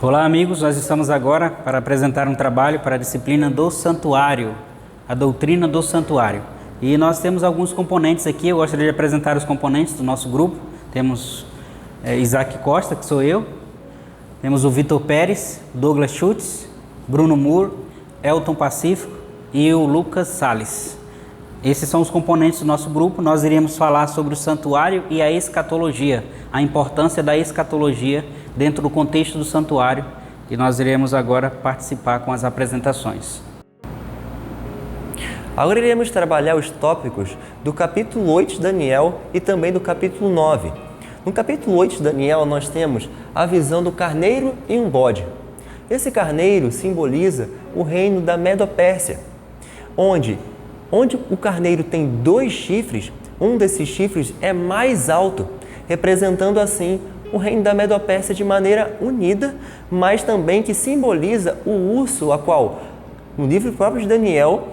Olá, amigos. Nós estamos agora para apresentar um trabalho para a disciplina do Santuário, a doutrina do Santuário. E nós temos alguns componentes aqui. Eu gostaria de apresentar os componentes do nosso grupo. Temos Isaac Costa, que sou eu. Temos o Vitor Pérez, Douglas Schutz, Bruno Moore, Elton Pacífico e o Lucas Salles. Esses são os componentes do nosso grupo. Nós iremos falar sobre o santuário e a escatologia, a importância da escatologia dentro do contexto do santuário, e nós iremos agora participar com as apresentações. Agora iremos trabalhar os tópicos do capítulo 8 de Daniel e também do capítulo 9. No capítulo 8 de Daniel nós temos a visão do carneiro e um bode. Esse carneiro simboliza o reino da Medo-Pérsia, onde o carneiro tem 2 chifres, um desses chifres é mais alto, representando assim o reino da Medo-Pérsia de maneira unida, mas também que simboliza o urso, a qual, no livro próprio de Daniel,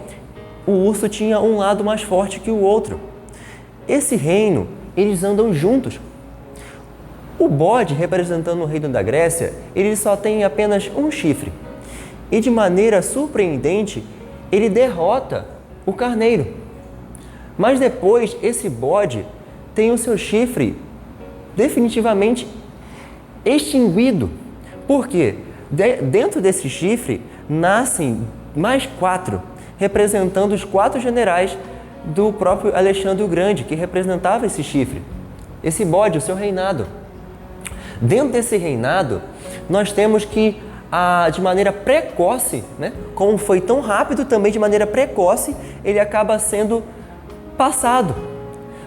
o urso tinha um lado mais forte que o outro. Esse reino, eles andam juntos. O bode, representando o reino da Grécia, ele só tem apenas um chifre. E de maneira surpreendente, ele derrota o carneiro. Mas depois, esse bode tem o seu chifre definitivamente extinguido. Por quê? Dentro desse chifre nascem mais 4, representando os 4 generais do próprio Alexandre o Grande, que representava esse chifre, esse bode, o seu reinado. Dentro desse reinado, nós temos que, de maneira precoce, como foi tão rápido, também de maneira precoce, ele acaba sendo passado.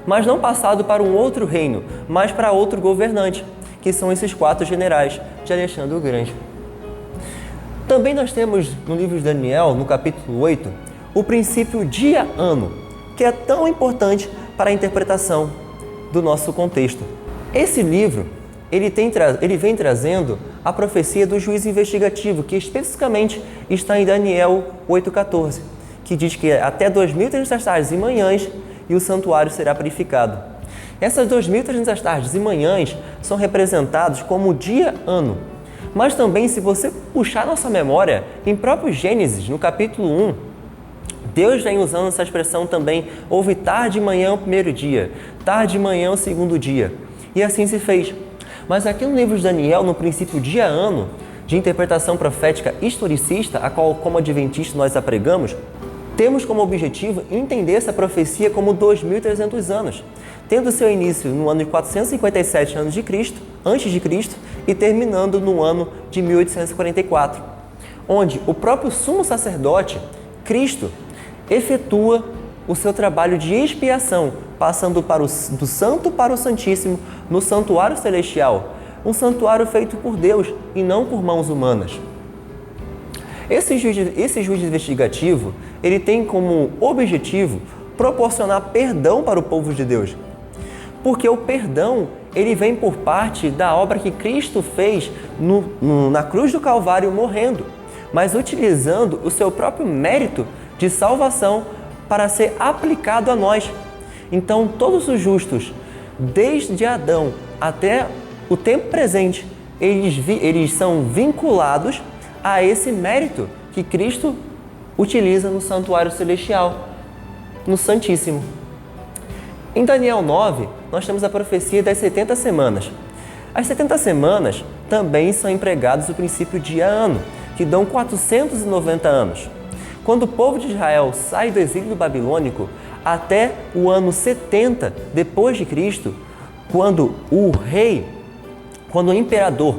Mas não passado para um outro reino, mas para outro governante, que são esses 4 generais de Alexandre o Grande. Também nós temos no livro de Daniel, no capítulo 8, o princípio dia-ano, que é tão importante para a interpretação do nosso contexto. Esse livro, ele vem trazendo a profecia do juiz investigativo, que especificamente está em Daniel 8,14, que diz que até 2.300 tardes e manhãs e o santuário será purificado. Essas 2.300 tardes e manhãs são representados como dia-ano. Mas também, se você puxar nossa memória, em próprio Gênesis, no capítulo 1, Deus vem usando essa expressão também, houve tarde e manhã o primeiro dia, tarde e manhã o segundo dia. E assim se fez. Mas aqui no livro de Daniel, no princípio dia-ano, de interpretação profética historicista, a qual, como adventistas, nós apregamos, temos como objetivo entender essa profecia como 2.300 anos, tendo seu início no ano de 457 antes de Cristo e terminando no ano de 1844, onde o próprio sumo sacerdote, Cristo, efetua o seu trabalho de expiação, passando do santo para o santíssimo no santuário celestial, um santuário feito por Deus e não por mãos humanas. Esse juiz investigativo, ele tem como objetivo proporcionar perdão para o povo de Deus. Porque o perdão, ele vem por parte da obra que Cristo fez na cruz do Calvário morrendo, mas utilizando o seu próprio mérito de salvação para ser aplicado a nós. Então, todos os justos, desde Adão até o tempo presente, eles são vinculados a esse mérito que Cristo utiliza no santuário celestial, no Santíssimo. Em Daniel 9, nós temos a profecia das 70 semanas. As 70 semanas também são empregados o princípio dia-ano, que dão 490 anos. Quando o povo de Israel sai do exílio babilônico até o ano 70 depois de Cristo, quando o imperador,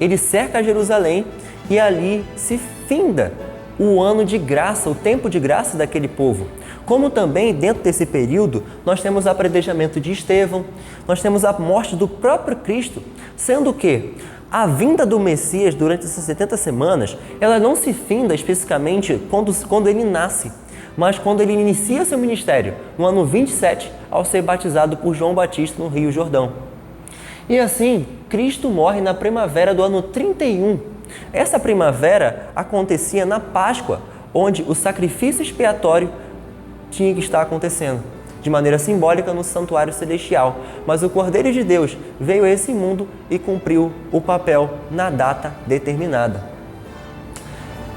ele cerca Jerusalém e ali se finda o ano de graça, o tempo de graça daquele povo. Como também, dentro desse período, nós temos o apredejamento de Estevão, nós temos a morte do próprio Cristo, sendo que a vinda do Messias durante essas 70 semanas, ela não se finda especificamente quando ele nasce, mas quando ele inicia seu ministério, no ano 27, ao ser batizado por João Batista no Rio Jordão. E assim, Cristo morre na primavera do ano 31. Essa primavera acontecia na Páscoa, onde o sacrifício expiatório tinha que estar acontecendo. de maneira simbólica no santuário celestial. Mas o Cordeiro de Deus veio a esse mundo e cumpriu o papel na data determinada.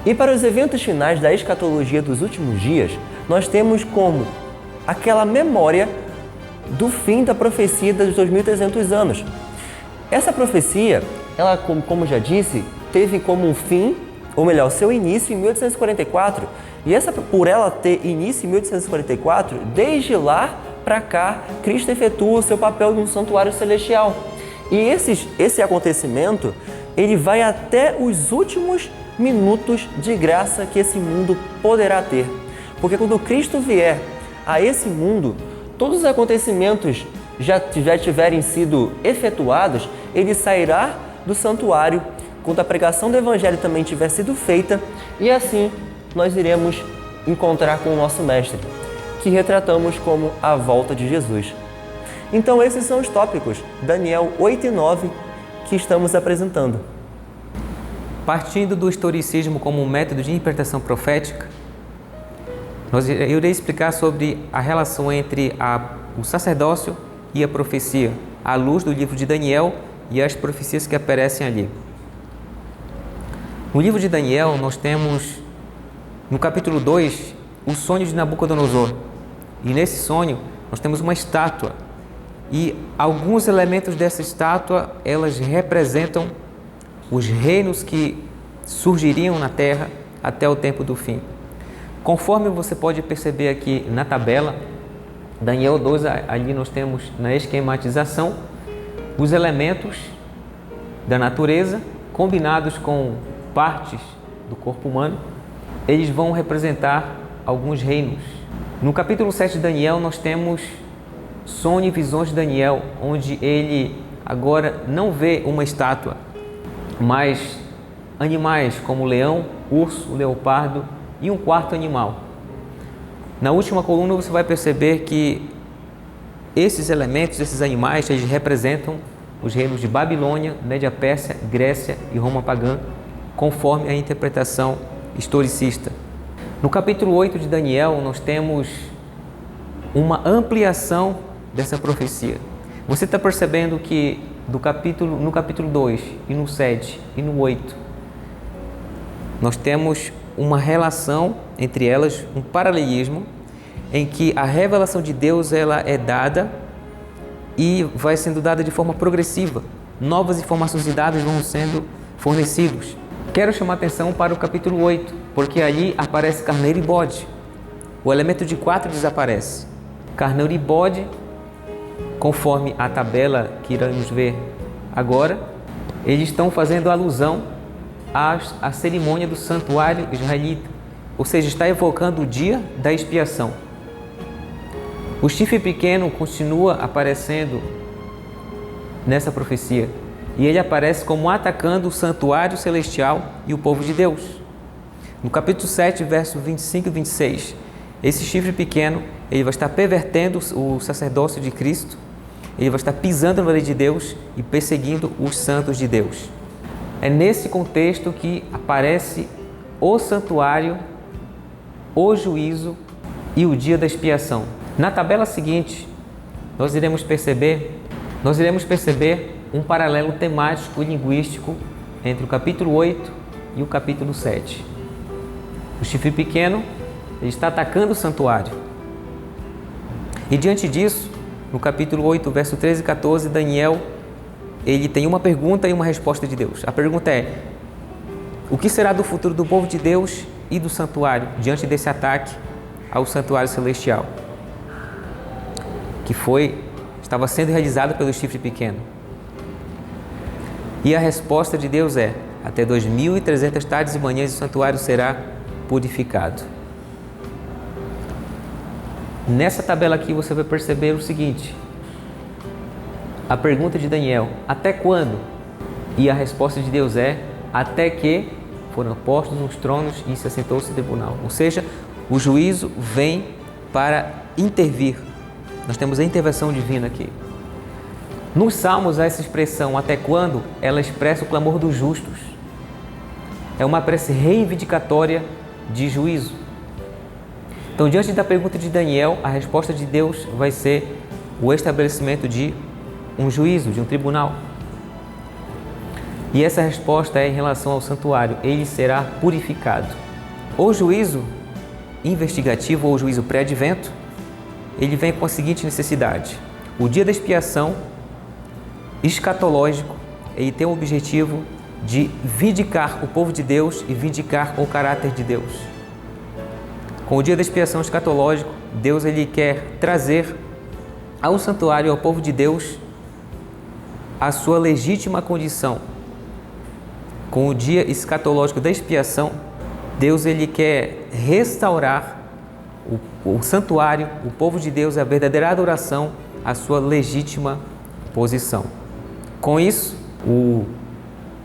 E para os eventos finais da escatologia dos últimos dias, nós temos como aquela memória do fim da profecia dos 2300 anos. Essa profecia, ela, como já disse, teve como um fim, ou melhor, seu início em 1844. E por ela ter início em 1844, desde lá para cá, Cristo efetua o seu papel no santuário celestial. E esse acontecimento, ele vai até os últimos minutos de graça que esse mundo poderá ter. Porque quando Cristo vier a esse mundo, todos os acontecimentos já tiverem sido efetuados, ele sairá do santuário, quando a pregação do Evangelho também tiver sido feita, e assim nós iremos encontrar com o nosso Mestre, que retratamos como a volta de Jesus. Então esses são os tópicos, Daniel 8 e 9, que estamos apresentando. Partindo do historicismo como um método de interpretação profética, eu irei explicar sobre a relação entre o sacerdócio e a profecia, à luz do livro de Daniel e as profecias que aparecem ali. No livro de Daniel, nós temos, no capítulo 2, o sonho de Nabucodonosor. E nesse sonho, nós temos uma estátua. E alguns elementos dessa estátua, elas representam os reinos que surgiriam na terra até o tempo do fim. Conforme você pode perceber aqui na tabela, Daniel 2, ali nós temos na esquematização os elementos da natureza combinados com partes do corpo humano, eles vão representar alguns reinos. No capítulo 7 de Daniel, nós temos sonho e visões de Daniel, onde ele agora não vê uma estátua, mas animais como leão, urso, leopardo e um quarto animal. Na última coluna você vai perceber que esses elementos, esses animais, eles representam os reinos de Babilônia, Média-Pérsia, Grécia e Roma pagã, conforme a interpretação historicista. No capítulo 8 de Daniel, nós temos uma ampliação dessa profecia. Você está percebendo que no capítulo 2 e no 7 e no 8, nós temos uma relação entre elas, um paralelismo, em que a revelação de Deus ela é dada e vai sendo dada de forma progressiva. Novas informações e dados vão sendo fornecidos. Quero chamar atenção para o capítulo 8, porque ali aparece carneiro e bode. O elemento de 4 desaparece. Carneiro e bode, conforme a tabela que iremos ver agora, eles estão fazendo alusão à cerimônia do santuário israelita, ou seja, está evocando o dia da expiação. O chifre pequeno continua aparecendo nessa profecia, e ele aparece como atacando o santuário celestial e o povo de Deus. No capítulo 7, verso 25 e 26, esse chifre pequeno, ele vai estar pervertendo o sacerdócio de Cristo, ele vai estar pisando na lei de Deus e perseguindo os santos de Deus. É nesse contexto que aparece o santuário, o juízo e o dia da expiação. Na tabela seguinte, nós iremos perceber um paralelo temático e linguístico entre o capítulo 8 e o capítulo 7. O chifre pequeno ele está atacando o santuário. E diante disso, no capítulo 8, verso 13 e 14, Daniel ele tem uma pergunta e uma resposta de Deus. A pergunta é: o que será do futuro do povo de Deus e do santuário diante desse ataque ao santuário celestial, que estava sendo realizado pelo chifre pequeno? E a resposta de Deus é: até 2.300 tardes e manhãs o santuário será purificado. Nessa tabela aqui você vai perceber o seguinte: a pergunta de Daniel, até quando? E a resposta de Deus é: até que foram postos nos tronos e se assentou-se o tribunal. Ou seja, o juízo vem para intervir. Nós temos a intervenção divina aqui. Nos Salmos, essa expressão até quando, ela expressa o clamor dos justos. É uma prece reivindicatória de juízo. Então, diante da pergunta de Daniel, a resposta de Deus vai ser o estabelecimento de um juízo, de um tribunal. E essa resposta é em relação ao santuário. Ele será purificado. O juízo investigativo ou o juízo pré-advento, ele vem com a seguinte necessidade. O dia da expiação escatológico, ele tem o objetivo de vindicar o povo de Deus e vindicar o caráter de Deus. Com o dia da expiação escatológico, Deus ele quer trazer ao santuário, ao povo de Deus, a sua legítima condição. Com o dia escatológico da expiação, Deus ele quer restaurar o santuário, o povo de Deus, a verdadeira adoração, a sua legítima posição. Com isso, o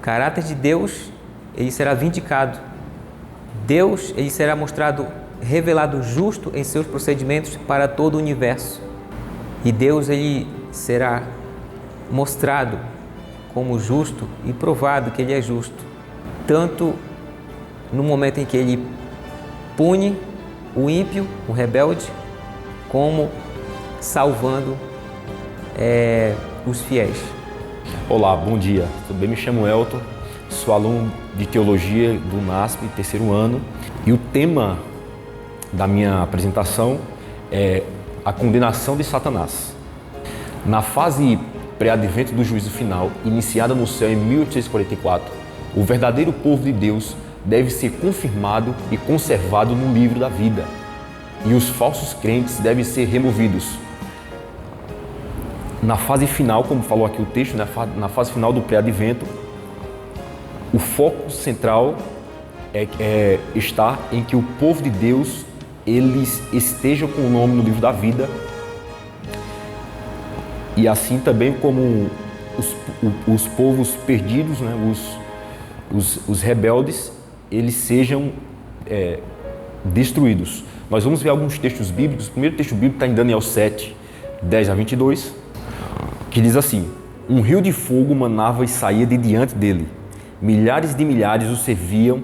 caráter de Deus ele será vindicado. Deus ele será mostrado, revelado justo em seus procedimentos para todo o universo. E Deus ele será mostrado como justo e provado que ele é justo, tanto no momento em que ele pune o ímpio, o rebelde, como salvando os fiéis. Olá, bom dia. Tudo bem? Me chamo Elton, sou aluno de Teologia do NASP, terceiro ano, e o tema da minha apresentação é a condenação de Satanás. Na fase pré-advento do juízo final, iniciada no céu em 1844, o verdadeiro povo de Deus deve ser confirmado e conservado no livro da vida, e os falsos crentes devem ser removidos. Na fase final, como falou aqui o texto, na fase final do pré-advento, o foco central está em que o povo de Deus eles estejam com o nome no livro da vida, e assim também como os povos perdidos, né, os rebeldes, eles sejam destruídos. Nós vamos ver alguns textos bíblicos. O primeiro texto bíblico está em Daniel 7, 10 a 22, que diz assim: um rio de fogo manava e saía de diante dele. Milhares de milhares o serviam,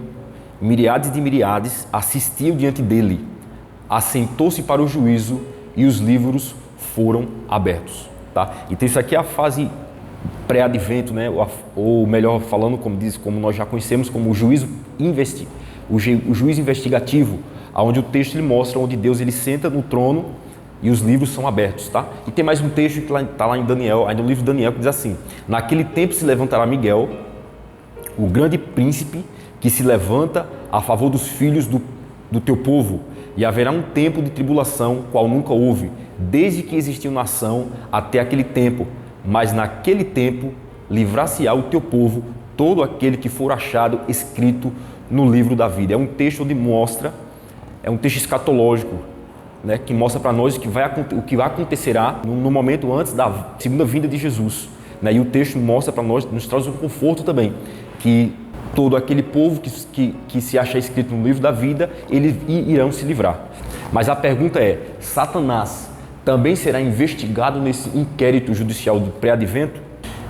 miríades de miríades assistiam diante dele. Assentou-se para o juízo e os livros foram abertos. Tá? Então isso aqui é a fase pré-advento, né? Ou melhor falando, como nós já conhecemos, como o juízo investigativo, onde o texto ele mostra onde Deus ele senta no trono e os livros são abertos. Tá? E tem mais um texto que está lá em Daniel, ainda no livro de Daniel, que diz assim: naquele tempo se levantará Miguel, o grande príncipe, que se levanta a favor dos filhos do teu povo, e haverá um tempo de tribulação, qual nunca houve, desde que existiu nação até aquele tempo. Mas naquele tempo livrar-se-á o teu povo, todo aquele que for achado escrito no livro da vida. É um texto onde mostra, é um texto escatológico, né, que mostra para nós o que acontecerá no momento antes da segunda vinda de Jesus. Né? E o texto mostra para nós, nos traz um conforto também, que todo aquele povo que se acha escrito no livro da vida, eles irão se livrar. Mas a pergunta é: Satanás também será investigado nesse inquérito judicial do pré-advento?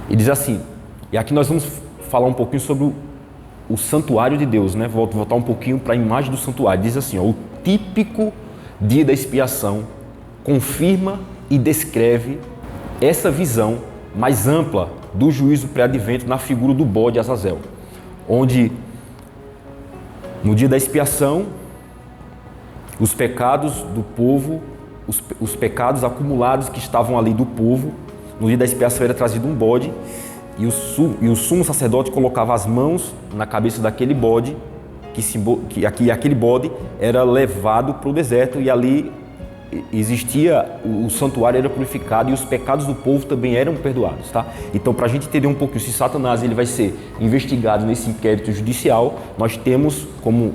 E diz assim, e aqui nós vamos falar um pouquinho sobre o santuário de Deus, né? Vou voltar um pouquinho para a imagem do santuário. Diz assim, ó, o típico dia da expiação confirma e descreve essa visão mais ampla do juízo pré-advento na figura do bode Azazel, onde no dia da expiação os pecados do povo, os pecados acumulados que estavam ali do povo, no dia da expiação era trazido um bode e o sumo sacerdote colocava as mãos na cabeça daquele bode, que aquele bode era levado para o deserto, e ali existia, o santuário era purificado e os pecados do povo também eram perdoados, tá? Então, para a gente entender um pouquinho se Satanás ele vai ser investigado nesse inquérito judicial, nós temos, como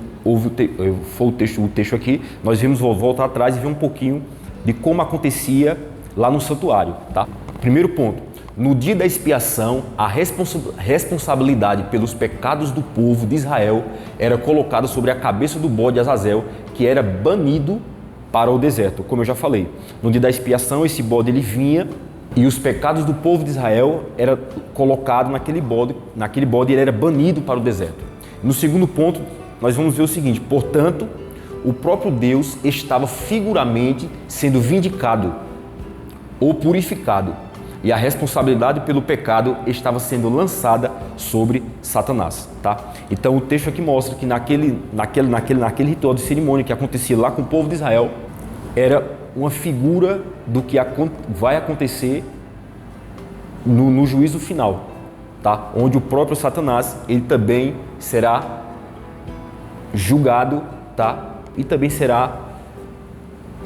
foi o texto aqui, nós vamos voltar atrás e ver um pouquinho de como acontecia lá no santuário, tá? Primeiro ponto: no dia da expiação, a responsabilidade pelos pecados do povo de Israel era colocada sobre a cabeça do bode Azazel, que era banido para o deserto. Como eu já falei, no dia da expiação, esse bode ele vinha e os pecados do povo de Israel era colocado naquele bode e ele era banido para o deserto. No segundo ponto, nós vamos ver o seguinte: portanto, o próprio Deus estava figuramente sendo vindicado ou purificado, e a responsabilidade pelo pecado estava sendo lançada sobre Satanás, tá? Então o texto aqui mostra que naquele ritual de cerimônia que acontecia lá com o povo de Israel, era uma figura do que vai acontecer no juízo final, tá? Onde o próprio Satanás, ele também será julgado, tá? E também será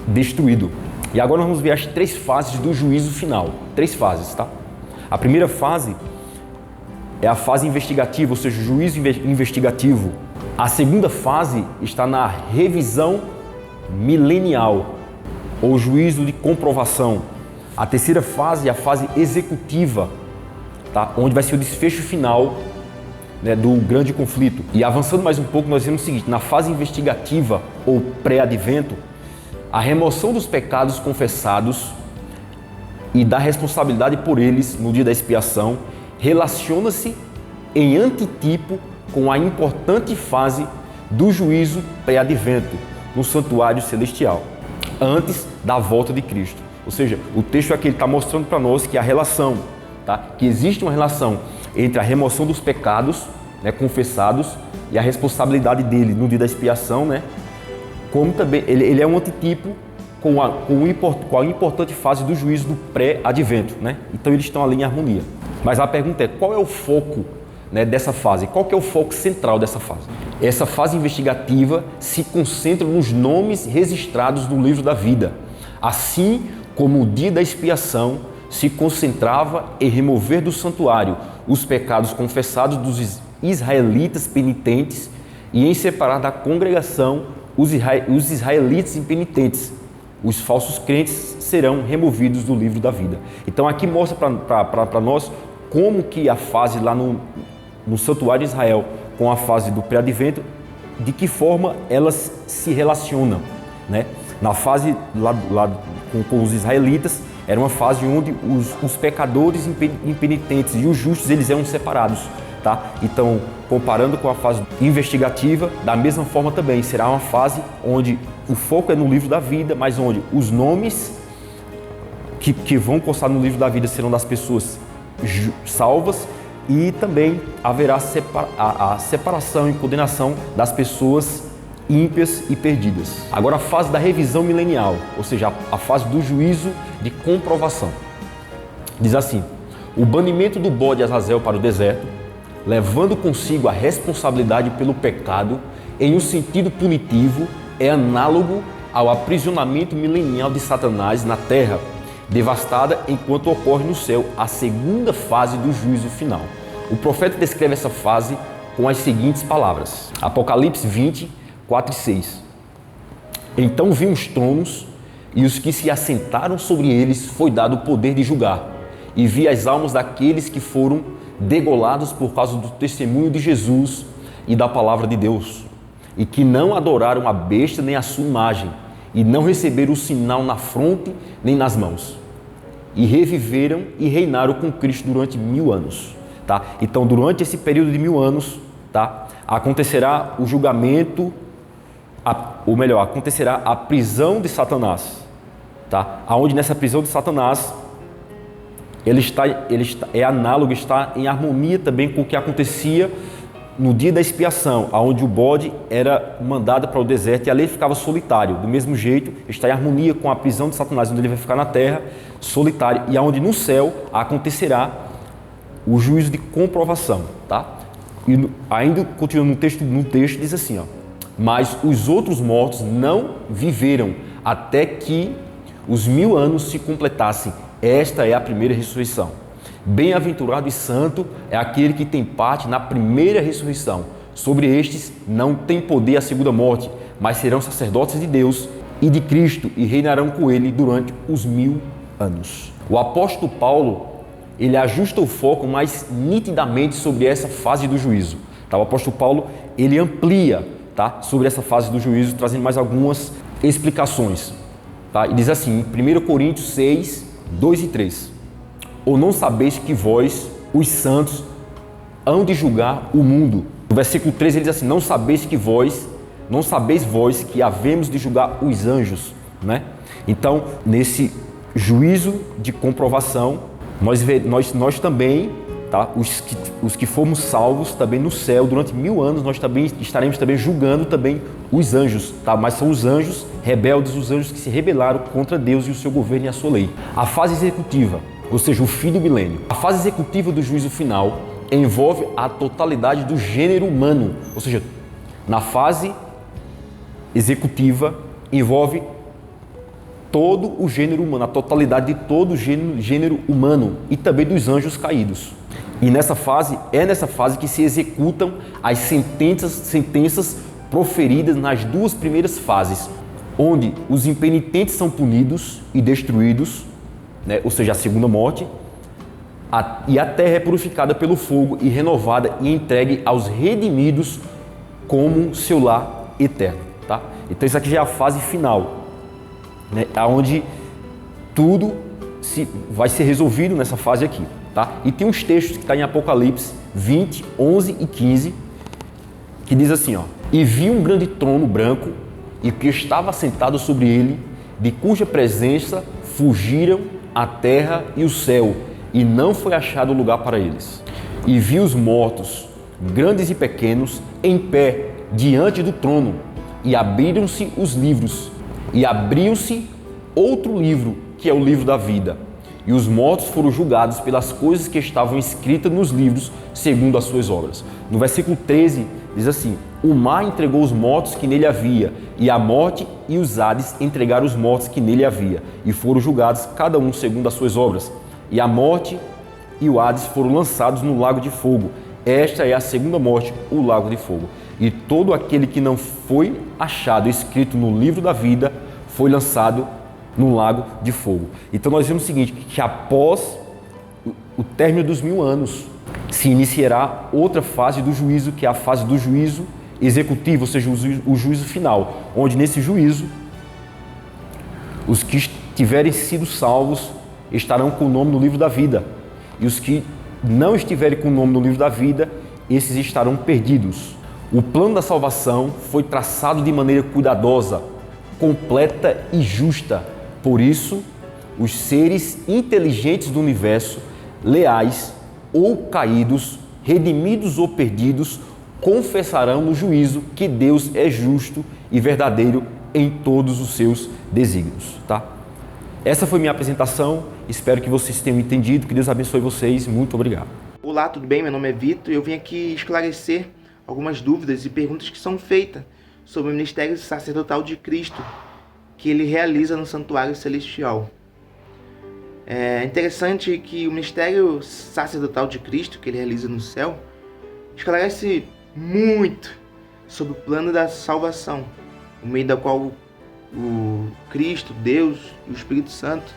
destruído. E agora nós vamos ver as 3 fases do juízo final. 3 fases, tá? A primeira fase é a fase investigativa, ou seja, o juízo investigativo. A segunda fase está na revisão milenial, ou juízo de comprovação. A terceira fase é a fase executiva, tá? Onde vai ser o desfecho final, né, do grande conflito. E avançando mais um pouco, nós vemos o seguinte: na fase investigativa ou pré-advento, a remoção dos pecados confessados e da responsabilidade por eles no dia da expiação relaciona-se em antitipo com a importante fase do juízo pré-advento no santuário celestial, antes da volta de Cristo. Ou seja, o texto aqui está mostrando para nós que a relação, tá? Que existe uma relação entre a remoção dos pecados, né, confessados, e a responsabilidade dele no dia da expiação, né? Como também ele é um antitipo com a importante fase do juízo do pré-advento, né? Então eles estão ali em harmonia. Mas a pergunta é: qual é o foco, né, dessa fase? Qual que é o foco central dessa fase? Essa fase investigativa se concentra nos nomes registrados no livro da vida, assim como o dia da expiação se concentrava em remover do santuário os pecados confessados dos israelitas penitentes e em separar da congregação os israelitas impenitentes. Os falsos crentes serão removidos do livro da vida. Então aqui mostra para nós como que a fase lá no santuário de Israel com a fase do pré-advento, de que forma elas se relacionam, né? Na fase lá com os israelitas, era uma fase onde os pecadores impenitentes e os justos, eles eram separados, tá? Então, comparando com a fase investigativa, da mesma forma também será uma fase onde o foco é no livro da vida, mas onde os nomes que vão constar no livro da vida serão das pessoas salvas, e também haverá a separação e condenação das pessoas ímpias e perdidas. Agora a fase da revisão milenial, ou seja, a fase do juízo de comprovação. Diz assim: o banimento do bode Azazel para o deserto, levando consigo a responsabilidade pelo pecado em um sentido punitivo, é análogo ao aprisionamento milenial de Satanás na terra, devastada enquanto ocorre no céu a segunda fase do juízo final. O profeta descreve essa fase com as seguintes palavras. Apocalipse 20, 4 e 6. Então vi os tronos e os que se assentaram sobre eles foi dado o poder de julgar, e vi as almas daqueles que foram degolados por causa do testemunho de Jesus e da palavra de Deus, e que não adoraram a besta nem a sua imagem, e não receberam o sinal na fronte nem nas mãos, e reviveram e reinaram com Cristo durante 1000 anos. Tá? Então, durante esse período de 1000 anos, tá, acontecerá o julgamento, acontecerá a prisão de Satanás, tá? Aonde nessa prisão de Satanás é análogo, está em harmonia também com o que acontecia no dia da expiação, aonde o bode era mandado para o deserto e ali ele ficava solitário. Do mesmo jeito, está em harmonia com a prisão de Satanás, onde ele vai ficar na terra solitário, e aonde no céu acontecerá o juízo de comprovação, tá? E ainda continuando no texto diz assim, ó: mas os outros mortos não viveram até que os 1000 anos se completassem. Esta é a primeira ressurreição. Bem-aventurado e santo é aquele que tem parte na primeira ressurreição. Sobre estes não tem poder a segunda morte, mas serão sacerdotes de Deus e de Cristo e reinarão com ele durante os 1000 anos. O apóstolo Paulo, ele ajusta o foco mais nitidamente sobre essa fase do juízo. Tá? O apóstolo Paulo, ele amplia, tá, sobre essa fase do juízo, trazendo mais algumas explicações. Tá? E diz assim, em 1 Coríntios 6, 2 e 3. Ou não sabeis que vós, os santos, hão de julgar o mundo? No versículo 3 ele diz assim: não sabeis que vós, não sabeis vós que havemos de julgar os anjos, né? Então, nesse juízo de comprovação, nós também, tá? Os que fomos salvos também no céu durante 1000 anos, nós também estaremos também julgando também os anjos, tá? Mas são os anjos rebeldes, os anjos que se rebelaram contra Deus e o seu governo e a sua lei. A fase executiva, ou seja, o fim do milênio. A fase executiva do juízo final envolve a totalidade do gênero humano, ou seja, na fase executiva envolve todo o gênero humano, a totalidade de todo o gênero humano e também dos anjos caídos. E nessa fase que se executam as sentenças proferidas nas 2 primeiras fases, onde os impenitentes são punidos e destruídos, né? Ou seja, a segunda morte, e a terra é purificada pelo fogo e renovada e entregue aos redimidos como seu lar eterno. Tá? Então isso aqui já é a fase final, né? Onde tudo vai ser resolvido nessa fase aqui. Tá? E tem uns textos que estão em Apocalipse 20, 11 e 15, que diz assim, ó: E vi um grande trono branco, e que estava sentado sobre ele, de cuja presença fugiram a terra e o céu, e não foi achado lugar para eles. E vi os mortos, grandes e pequenos, em pé diante do trono, e abriram-se os livros, e abriu-se outro livro, que é o livro da vida. E os mortos foram julgados pelas coisas que estavam escritas nos livros, segundo as suas obras. No versículo 13, diz assim: O mar entregou os mortos que nele havia, e a morte e os Hades entregaram os mortos que nele havia, e foram julgados cada um segundo as suas obras. E a morte e o Hades foram lançados no lago de fogo. Esta é a segunda morte, o lago de fogo. E todo aquele que não foi achado escrito no livro da vida foi lançado no lago de fogo. Então nós vemos o seguinte, que após o término dos 1000 anos, se iniciará outra fase do juízo, que é a fase do juízo executivo, ou seja, o juízo final, onde nesse juízo, os que tiverem sido salvos estarão com o nome no livro da vida, e os que não estiverem com o nome no livro da vida, esses estarão perdidos. O plano da salvação foi traçado de maneira cuidadosa, completa e justa. Por isso, os seres inteligentes do universo, leais ou caídos, redimidos ou perdidos, confessarão no juízo que Deus é justo e verdadeiro em todos os seus desígnios, tá? Essa foi minha apresentação, espero que vocês tenham entendido, que Deus abençoe vocês, muito obrigado. Olá, tudo bem? Meu nome é Vitor e eu vim aqui esclarecer algumas dúvidas e perguntas que são feitas sobre o ministério sacerdotal de Cristo que ele realiza no santuário celestial. É interessante que o ministério sacerdotal de Cristo que ele realiza no céu esclarece muito sobre o plano da salvação, o meio da qual o Cristo, Deus e o Espírito Santo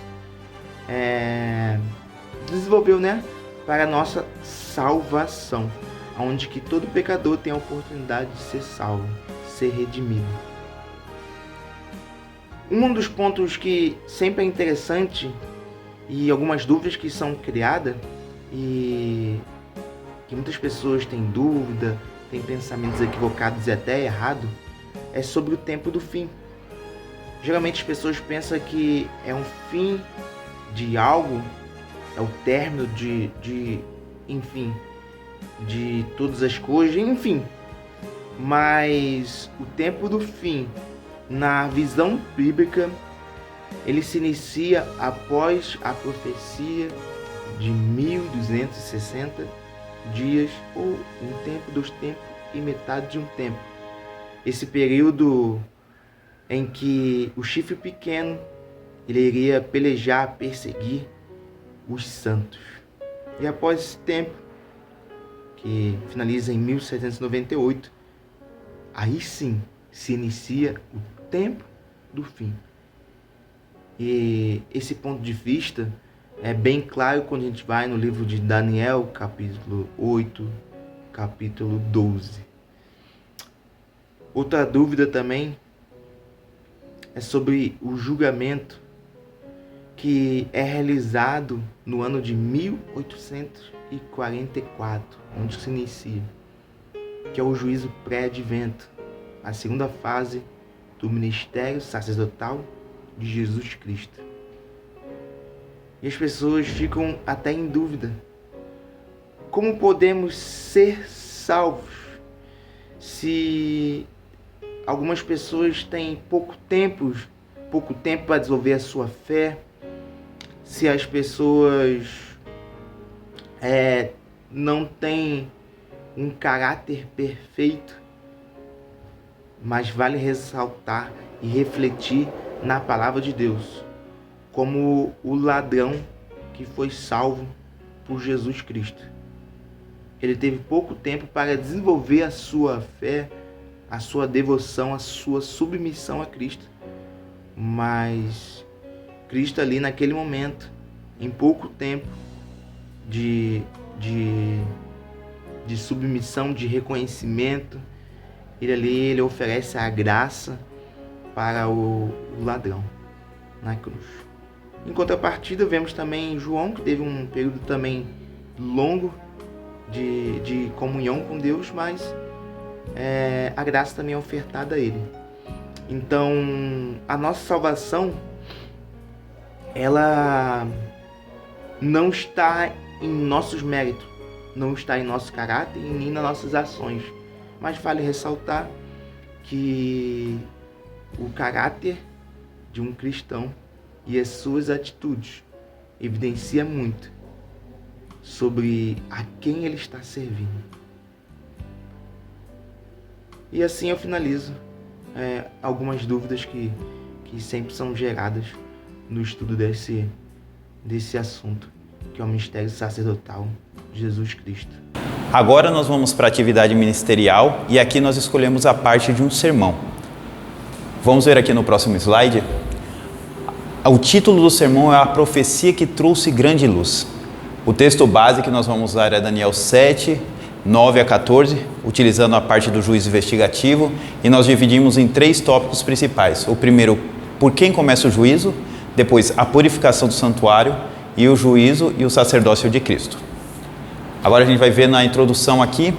desenvolveu, né, para a nossa salvação, onde que todo pecador tem a oportunidade de ser salvo, ser redimido. Um dos pontos que sempre é interessante e algumas dúvidas que são criadas e que muitas pessoas têm dúvida, têm pensamentos equivocados e até errados, é sobre o tempo do fim. Geralmente as pessoas pensam que é um fim de algo, é o término de todas as coisas, enfim. Mas o tempo do fim, na visão bíblica, ele se inicia após a profecia de 1260 dias, ou um tempo, 2 tempos e metade de um tempo. Esse período em que o chifre pequeno ele iria pelejar, perseguir os santos. E após esse tempo, que finaliza em 1798, aí sim se inicia o tempo do fim. E esse ponto de vista é bem claro quando a gente vai no livro de Daniel, capítulo 8, capítulo 12. Outra dúvida também é sobre o julgamento que é realizado no ano de 1844, onde se inicia, que é o juízo pré-advento, a segunda fase do ministério sacerdotal de Jesus Cristo. E as pessoas ficam até em dúvida. Como podemos ser salvos se algumas pessoas têm pouco tempo para desenvolver a sua fé, se as pessoas não têm um caráter perfeito? Mas vale ressaltar e refletir na palavra de Deus, como o ladrão que foi salvo por Jesus Cristo. Ele teve pouco tempo para desenvolver a sua fé, a sua devoção, a sua submissão a Cristo. Mas Cristo ali naquele momento, em pouco tempo de submissão, de reconhecimento, ele oferece a graça para o ladrão na cruz. Em contrapartida, vemos também João, que teve um período também longo de comunhão com Deus, mas a graça também é ofertada a ele. Então, a nossa salvação, ela não está em nossos méritos, não está em nosso caráter e nem nas nossas ações. Mas vale ressaltar que o caráter de um cristão e as suas atitudes evidencia muito sobre a quem ele está servindo. E assim eu finalizo algumas dúvidas que sempre são geradas no estudo desse assunto, que é o mistério sacerdotal de Jesus Cristo. Agora nós vamos para a atividade ministerial e aqui nós escolhemos a parte de um sermão. Vamos ver aqui no próximo slide. O título do sermão é A Profecia que Trouxe Grande Luz. O texto base que nós vamos usar é Daniel 7, 9 a 14, utilizando a parte do juízo investigativo, e nós dividimos em 3 tópicos principais. O primeiro, por quem começa o juízo, depois a purificação do santuário e o juízo e o sacerdócio de Cristo. Agora a gente vai ver na introdução aqui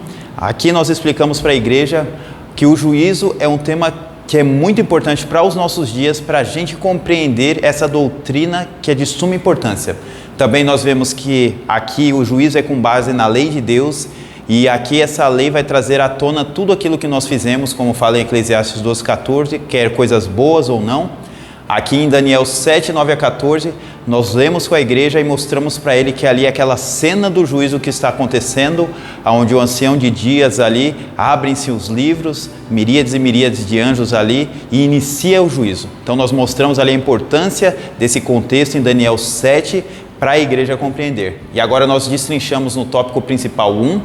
nós explicamos para a igreja que o juízo é um tema que é muito importante para os nossos dias, para a gente compreender essa doutrina que é de suma importância. Também nós vemos que aqui o juízo é com base na lei de Deus, e aqui essa lei vai trazer à tona tudo aquilo que nós fizemos, como fala em Eclesiastes 12:14, quer coisas boas ou não. Aqui em Daniel 7, 9 a 14, nós lemos com a igreja e mostramos para ele que ali é aquela cena do juízo que está acontecendo, onde o ancião de dias ali, abrem-se os livros, miríades e miríades de anjos ali, e inicia o juízo. Então nós mostramos ali a importância desse contexto em Daniel 7 para a igreja compreender. E agora nós destrinchamos no tópico principal 1,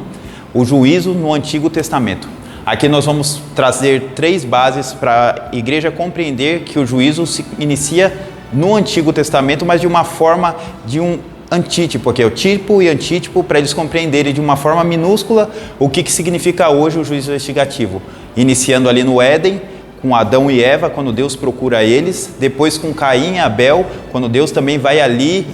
o juízo no Antigo Testamento. Aqui nós vamos trazer 3 bases para a igreja compreender que o juízo se inicia no Antigo Testamento, mas de uma forma de um antítipo, que é o tipo e antítipo, para eles compreenderem de uma forma minúscula o que significa hoje o juízo investigativo. Iniciando ali no Éden, com Adão e Eva, quando Deus procura eles, depois com Caim e Abel, quando Deus também vai ali,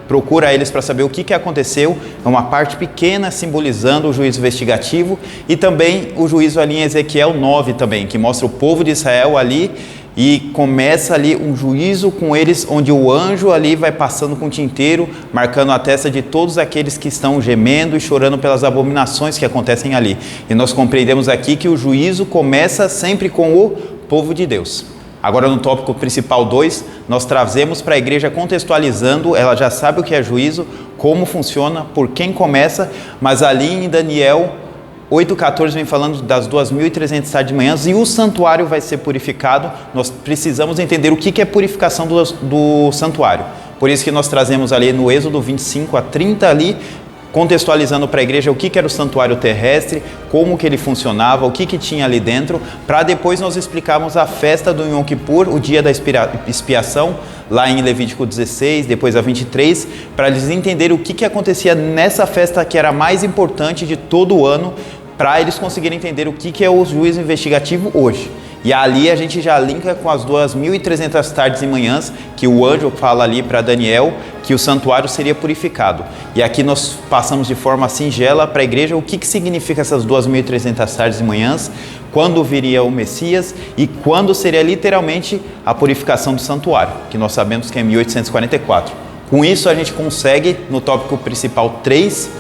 procura eles para saber o que aconteceu, é uma parte pequena simbolizando o juízo investigativo, e também o juízo ali em Ezequiel 9 também, que mostra o povo de Israel ali, e começa ali um juízo com eles, onde o anjo ali vai passando com tinteiro, marcando a testa de todos aqueles que estão gemendo e chorando pelas abominações que acontecem ali. E nós compreendemos aqui que o juízo começa sempre com o povo de Deus. Agora no tópico principal 2, nós trazemos para a igreja contextualizando, ela já sabe o que é juízo, como funciona, por quem começa, mas ali em Daniel 8,14 vem falando das 2.300 tardes de manhãs e o santuário vai ser purificado. Nós precisamos entender o que é purificação do santuário. Por isso que nós trazemos ali no Êxodo 25 a 30 ali, contextualizando para a igreja o que era o santuário terrestre, como que ele funcionava, o que tinha ali dentro, para depois nós explicarmos a festa do Yom Kippur, o dia da expiação, lá em Levítico 16, depois a 23, para eles entenderem o que acontecia nessa festa que era a mais importante de todo o ano, para eles conseguirem entender o que é o juízo investigativo hoje. E ali a gente já linka com as 2.300 tardes e manhãs, que o anjo fala ali para Daniel, que o santuário seria purificado. E aqui nós passamos de forma singela para a igreja o que significa essas 2.300 tardes e manhãs, quando viria o Messias e quando seria literalmente a purificação do santuário, que nós sabemos que é 1844. Com isso a gente consegue, no tópico principal 3,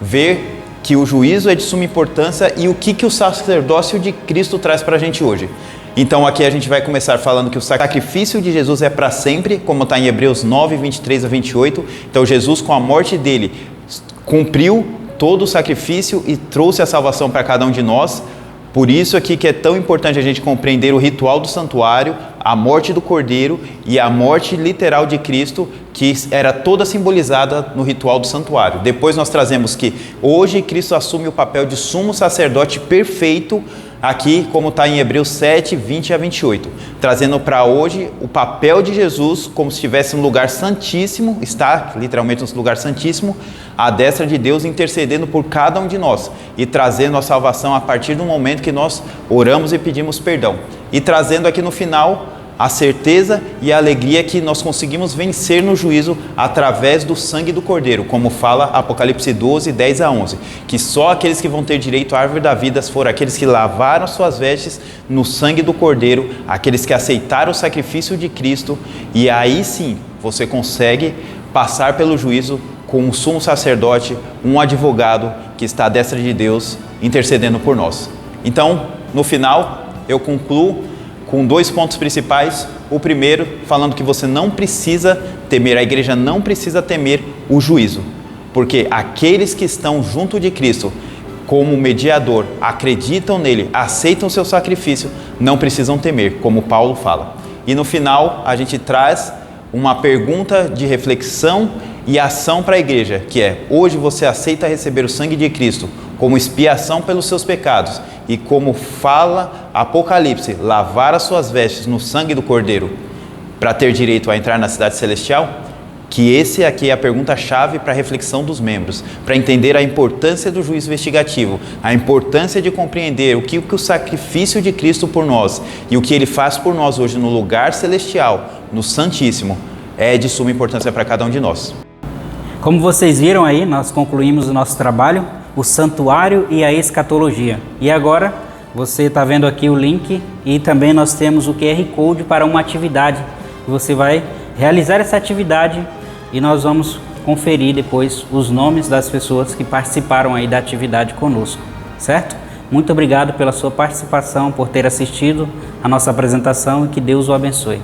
ver que o juízo é de suma importância e o que o sacerdócio de Cristo traz para a gente hoje. Então aqui a gente vai começar falando que o sacrifício de Jesus é para sempre, como está em Hebreus 9, 23 a 28. Então Jesus, com a morte dele, cumpriu todo o sacrifício e trouxe a salvação para cada um de nós. Por isso aqui que é tão importante a gente compreender o ritual do santuário, a morte do Cordeiro e a morte literal de Cristo, que era toda simbolizada no ritual do santuário. Depois nós trazemos que hoje Cristo assume o papel de sumo sacerdote perfeito, aqui como está em Hebreus 7, 20 a 28, trazendo para hoje o papel de Jesus como se estivesse no lugar santíssimo, está literalmente no lugar santíssimo, à destra de Deus, intercedendo por cada um de nós e trazendo a salvação a partir do momento que nós oramos e pedimos perdão. E trazendo aqui no final a certeza e a alegria que nós conseguimos vencer no juízo através do sangue do Cordeiro, como fala Apocalipse 12, 10 a 11, que só aqueles que vão ter direito à árvore da vida foram aqueles que lavaram suas vestes no sangue do Cordeiro, aqueles que aceitaram o sacrifício de Cristo, e aí sim você consegue passar pelo juízo com um sumo sacerdote, um advogado que está à destra de Deus intercedendo por nós. Então, no final, eu concluo com 2 pontos principais. O primeiro, falando que você não precisa temer, a igreja não precisa temer o juízo, porque aqueles que estão junto de Cristo como mediador, acreditam nele, aceitam o seu sacrifício, não precisam temer, como Paulo fala. E no final, a gente traz uma pergunta de reflexão e ação para a igreja, que é: hoje você aceita receber o sangue de Cristo como expiação pelos seus pecados e, como fala Apocalipse, lavar as suas vestes no sangue do Cordeiro para ter direito a entrar na cidade celestial? Que esse aqui é a pergunta-chave para a reflexão dos membros, para entender a importância do juízo investigativo, a importância de compreender o que o sacrifício de Cristo por nós e o que Ele faz por nós hoje no lugar celestial, no Santíssimo, é de suma importância para cada um de nós. Como vocês viram aí, nós concluímos o nosso trabalho, o santuário e a escatologia. E agora você está vendo aqui o link e também nós temos o QR Code para uma atividade. Você vai realizar essa atividade e nós vamos conferir depois os nomes das pessoas que participaram aí da atividade conosco, certo? Muito obrigado pela sua participação, por ter assistido a nossa apresentação e que Deus o abençoe.